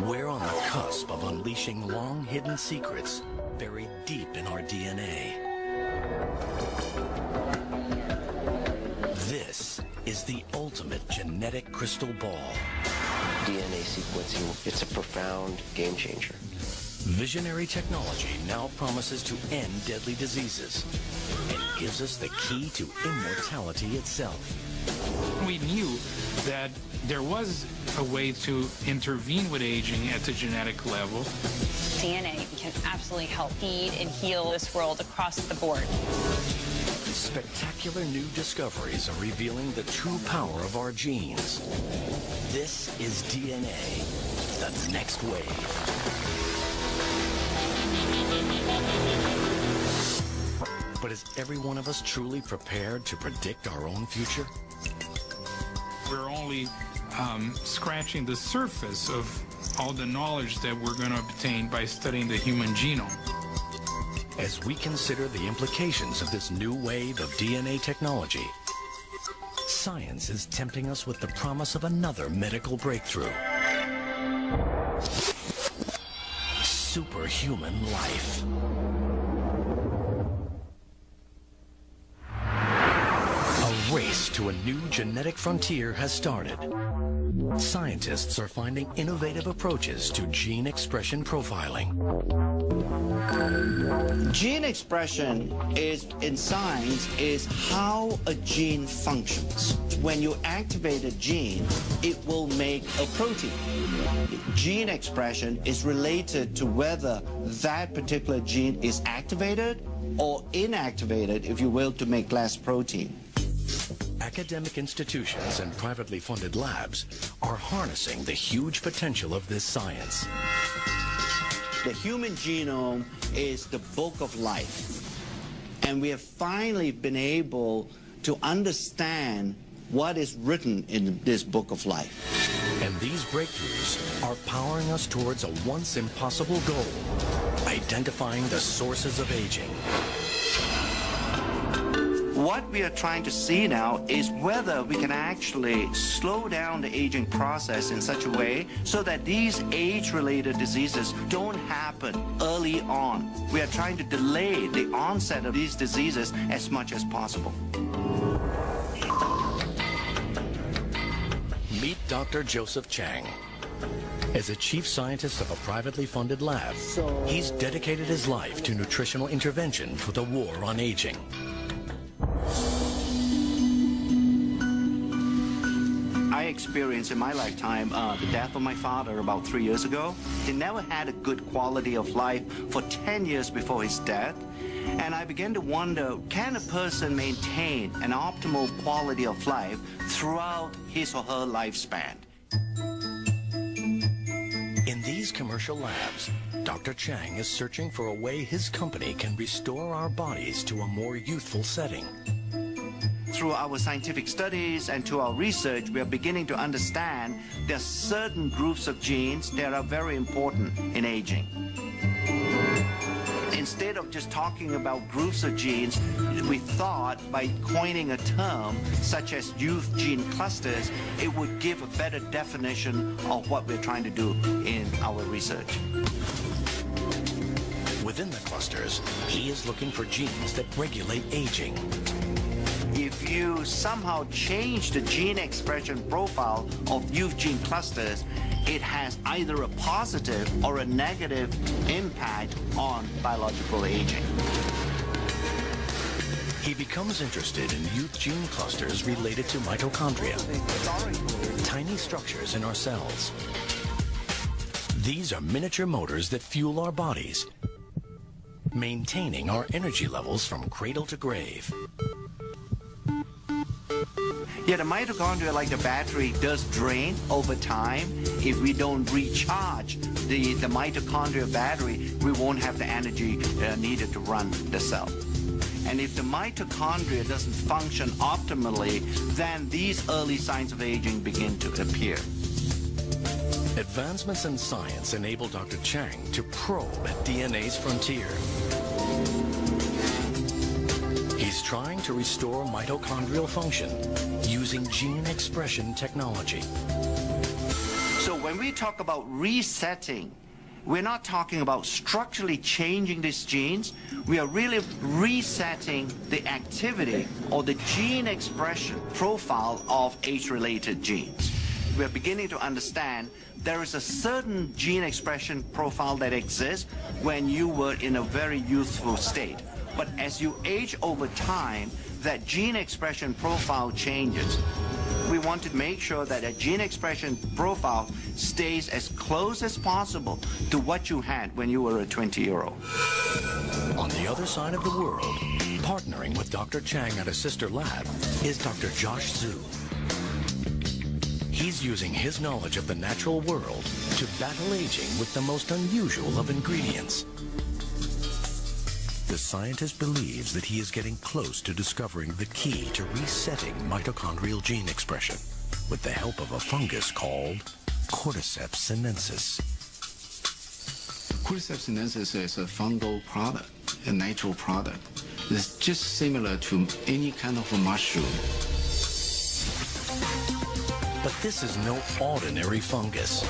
We're on the cusp of unleashing long-hidden secrets buried deep in our DNA. This is the ultimate genetic crystal ball. DNA sequencing, it's a profound game changer. Visionary technology now promises to end deadly diseases and gives us the key to immortality itself. We knew that there was a way to intervene with aging at the genetic level. DNA can absolutely help feed and heal this world across the board. Spectacular new discoveries are revealing the true power of our genes. This is DNA, the next wave. But is every one of us truly prepared to predict our own future? We're only scratching the surface of all the knowledge that we're going to obtain by studying the human genome. As we consider the implications of this new wave of DNA technology, science is tempting us with the promise of another medical breakthrough. Superhuman life. A race to a new genetic frontier has started. Scientists are finding innovative approaches to gene expression profiling. Gene expression in science is how a gene functions. When you activate a gene, it will make a protein. Gene expression is related to whether that particular gene is activated or inactivated, if you will, to make less protein. Academic institutions and privately funded labs are harnessing the huge potential of this science. The human genome is the book of life, and we have finally been able to understand what is written in this book of life. And these breakthroughs are powering us towards a once impossible goal: identifying the sources of aging. What we are trying to see now is whether we can actually slow down the aging process in such a way so that these age-related diseases don't happen early on. We are trying to delay the onset of these diseases as much as possible. Meet Dr. Joseph Chang. As a chief scientist of a privately funded lab, he's dedicated his life to nutritional intervention for the war on aging. I experienced in my lifetime the death of my father about 3 years ago. He never had a good quality of life for 10 years before his death. And I began to wonder, can a person maintain an optimal quality of life throughout his or her lifespan? In these commercial labs, Dr. Chang is searching for a way his company can restore our bodies to a more youthful setting. Through our scientific studies and to our research, we are beginning to understand there are certain groups of genes that are very important in aging. Instead of just talking about groups of genes, we thought by coining a term such as youth gene clusters, it would give a better definition of what we're trying to do in our research. Within the clusters, he is looking for genes that regulate aging. If you somehow change the gene expression profile of youth gene clusters, it has either a positive or a negative impact on biological aging. He becomes interested in youth gene clusters related to mitochondria, tiny structures in our cells. These are miniature motors that fuel our bodies, maintaining our energy levels from cradle to grave. Yeah, the mitochondria, like the battery, does drain over time. If we don't recharge the mitochondria battery, we won't have the energy needed to run the cell. And if the mitochondria doesn't function optimally, then these early signs of aging begin to appear. Advancements in science enable Dr. Chang to probe at DNA's frontier. He's trying to restore mitochondrial function using gene expression technology. So when When we talk about resetting, we're not talking about structurally changing these genes. We are really resetting the activity or the gene expression profile of age-related genes. We're beginning to understand there is a certain gene expression profile that exists when you were in a very youthful state. But as you age over time, that gene expression profile changes. We want to make sure that a gene expression profile stays as close as possible to what you had when you were a 20-year-old. On the other side of the world, partnering with Dr. Chang at a sister lab, is Dr. Josh Zhu. He's using his knowledge of the natural world to battle aging with the most unusual of ingredients. The scientist believes that he is getting close to discovering the key to resetting mitochondrial gene expression with the help of a fungus called Cordyceps sinensis. Cordyceps sinensis is a fungal product, a natural product. It's just similar to any kind of a mushroom. But this is no ordinary fungus.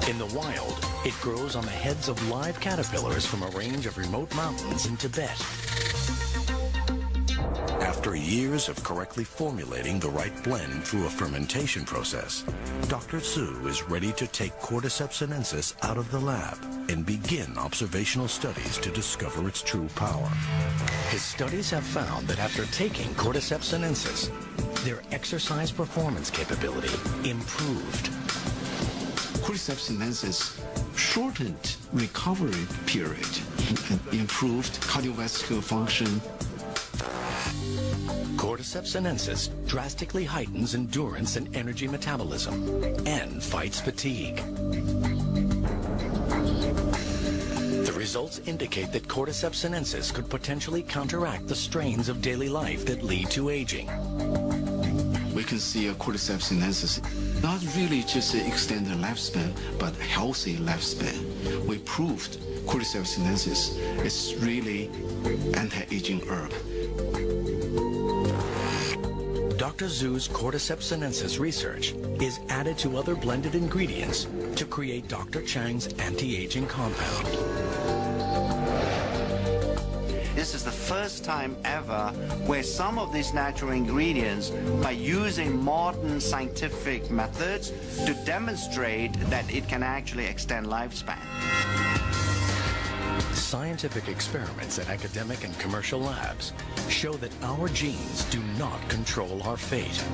In the wild, it grows on the heads of live caterpillars from a range of remote mountains in Tibet. After years of correctly formulating the right blend through a fermentation process, Dr. Zhu is ready to take Cordyceps sinensis out of the lab and begin observational studies to discover its true power. His studies have found that after taking Cordyceps sinensis, their exercise performance capability improved. Cordyceps sinensis shortened recovery period and improved cardiovascular function. Cordyceps sinensis drastically heightens endurance and energy metabolism and fights fatigue. The results indicate that Cordyceps sinensis could potentially counteract the strains of daily life that lead to aging. We can see a Cordyceps sinensis not really just extend the lifespan, but healthy lifespan. We proved Cordyceps sinensis is really anti-aging herb. Dr. Zhu's Cordyceps sinensis research is added to other blended ingredients to create Dr. Chang's anti-aging compound. This is the first time ever where some of these natural ingredients, by using modern scientific methods, to demonstrate that it can actually extend lifespan. Scientific experiments at academic and commercial labs show that our genes do not control our fate.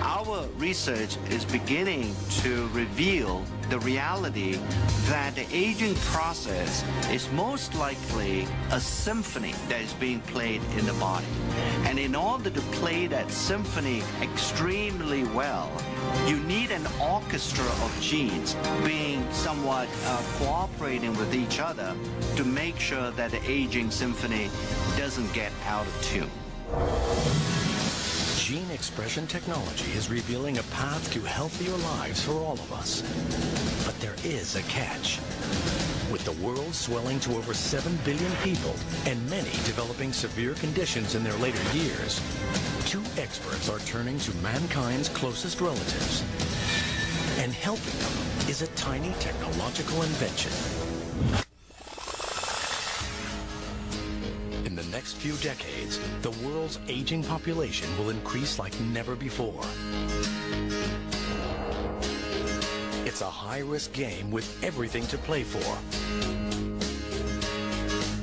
Our research is beginning to reveal the reality that the aging process is most likely a symphony that is being played in the body. And in order to play that symphony extremely well, you need an orchestra of genes being somewhat cooperating with each other to make sure that the aging symphony doesn't get out of tune. Gene expression technology is revealing a path to healthier lives for all of us. But there is a catch. With the world swelling to over 7 billion people and many developing severe conditions in their later years, 2 experts are turning to mankind's closest relatives. And helping them is a tiny technological invention. In the next few decades, the world's aging population will increase like never before. It's a high-risk game with everything to play for.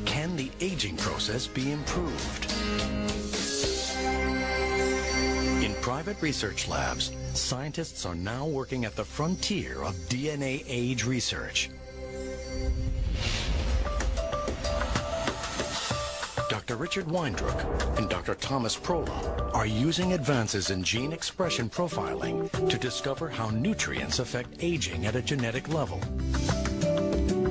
Can the aging process be improved? In private research labs, scientists are now working at the frontier of DNA age research. Dr. Richard Weindruck and Dr. Thomas Prola are using advances in gene expression profiling to discover how nutrients affect aging at a genetic level.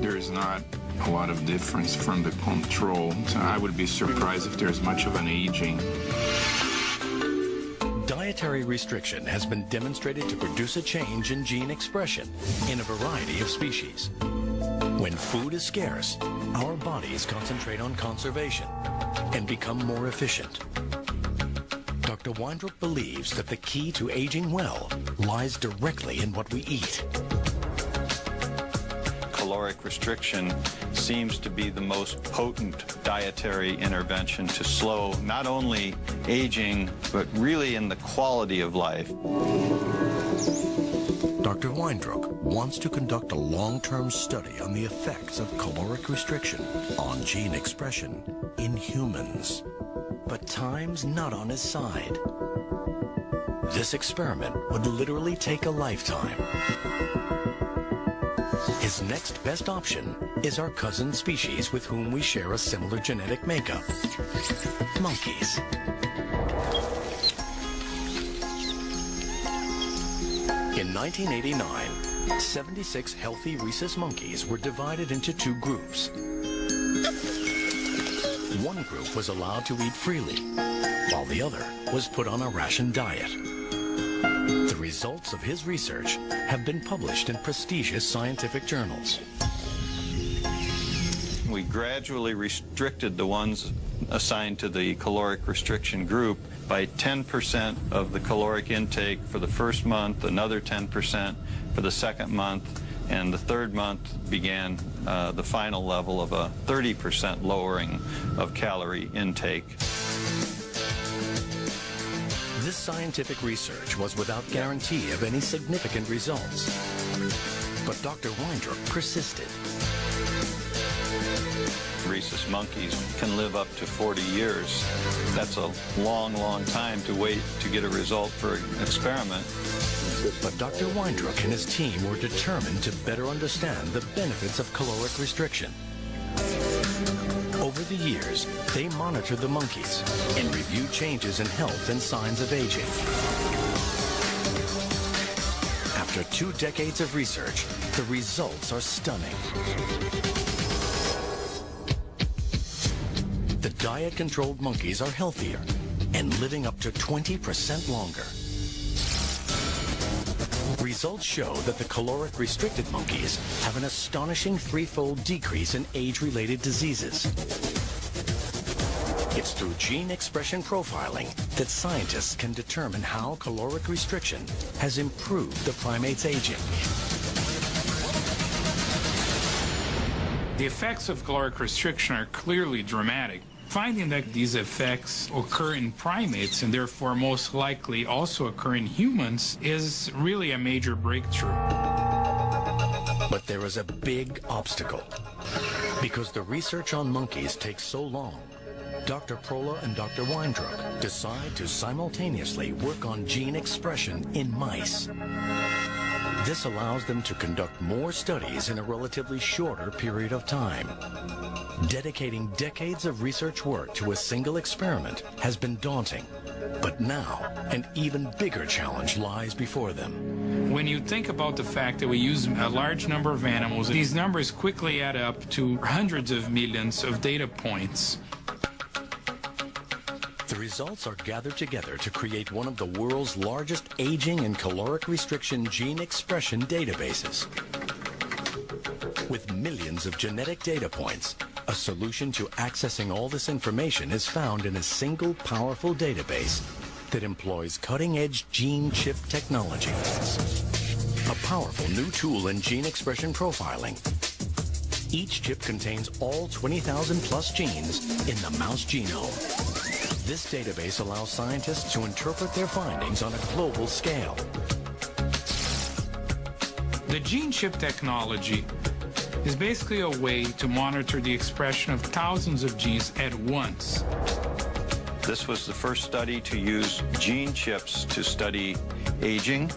There is not a lot of difference from the control, so I would be surprised if there's much of an aging. Dietary restriction has been demonstrated to produce a change in gene expression in a variety of species. When food is scarce, our bodies concentrate on conservation and become more efficient. Dr. Weindruck believes that the key to aging well lies directly in what we eat. Caloric restriction seems to be the most potent dietary intervention to slow not only aging, but really in the quality of life. Dr. Weindruck wants to conduct a long-term study on the effects of caloric restriction on gene expression in humans. But time's not on his side. This experiment would literally take a lifetime. His next best option is our cousin species with whom we share a similar genetic makeup, monkeys. In 1989, 76 healthy rhesus monkeys were divided into two groups. One group was allowed to eat freely, while the other was put on a ration diet. The results of his research have been published in prestigious scientific journals. We gradually restricted the ones assigned to the caloric restriction group by 10% of the caloric intake for the first month, another 10% for the second month, and the third month began the final level of a 30% lowering of calorie intake. This scientific research was without guarantee of any significant results. But Dr. Weindruck persisted. Rhesus monkeys can live up to 40 years. That's a long, long time to wait to get a result for an experiment. But Dr. Weindruck and his team were determined to better understand the benefits of caloric restriction. Over the years, they monitored the monkeys and reviewed changes in health and signs of aging. After 2 decades of research, the results are stunning. The diet-controlled monkeys are healthier and living up to 20% longer. Results show that the caloric-restricted monkeys have an astonishing 3-fold decrease in age-related diseases. It's through gene expression profiling that scientists can determine how caloric restriction has improved the primate's aging. The effects of caloric restriction are clearly dramatic. Finding that these effects occur in primates and therefore most likely also occur in humans is really a major breakthrough. But there is a big obstacle. Because the research on monkeys takes so long, Dr. Prola and Dr. Weindruck decide to simultaneously work on gene expression in mice. This allows them to conduct more studies in a relatively shorter period of time. Dedicating decades of research work to a single experiment has been daunting, but now an even bigger challenge lies before them. When you think about the fact that we use a large number of animals, these numbers quickly add up to hundreds of millions of data points. The results are gathered together to create one of the world's largest aging and caloric restriction gene expression databases. With millions of genetic data points, a solution to accessing all this information is found in a single powerful database that employs cutting-edge gene chip technology. A powerful new tool in gene expression profiling. Each chip contains all 20,000 plus genes in the mouse genome. This database allows scientists to interpret their findings on a global scale. The gene chip technology is basically a way to monitor the expression of thousands of genes at once. This was the first study to use gene chips to study aging.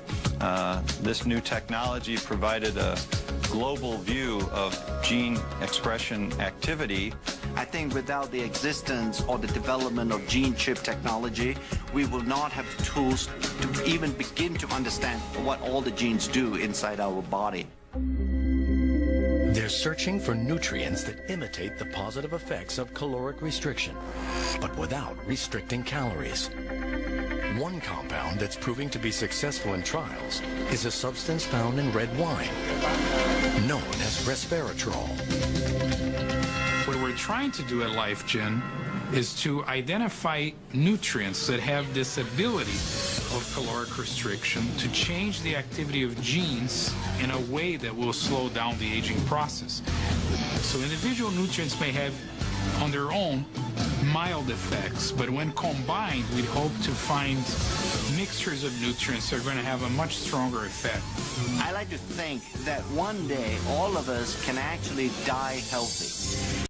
This new technology provided a global view of gene expression activity. I think without the existence or the development of gene chip technology, we will not have the tools to even begin to understand what all the genes do inside our body. They're searching for nutrients that imitate the positive effects of caloric restriction, but without restricting calories. One compound that's proving to be successful in trials is a substance found in red wine, known as resveratrol. What we're trying to do at LifeGen is to identify nutrients that have this ability of caloric restriction to change the activity of genes in a way that will slow down the aging process. So individual nutrients may have on their own mild effects, but when combined, we hope to find mixtures of nutrients that are going to have a much stronger effect. I like to think that one day all of us can actually die healthy.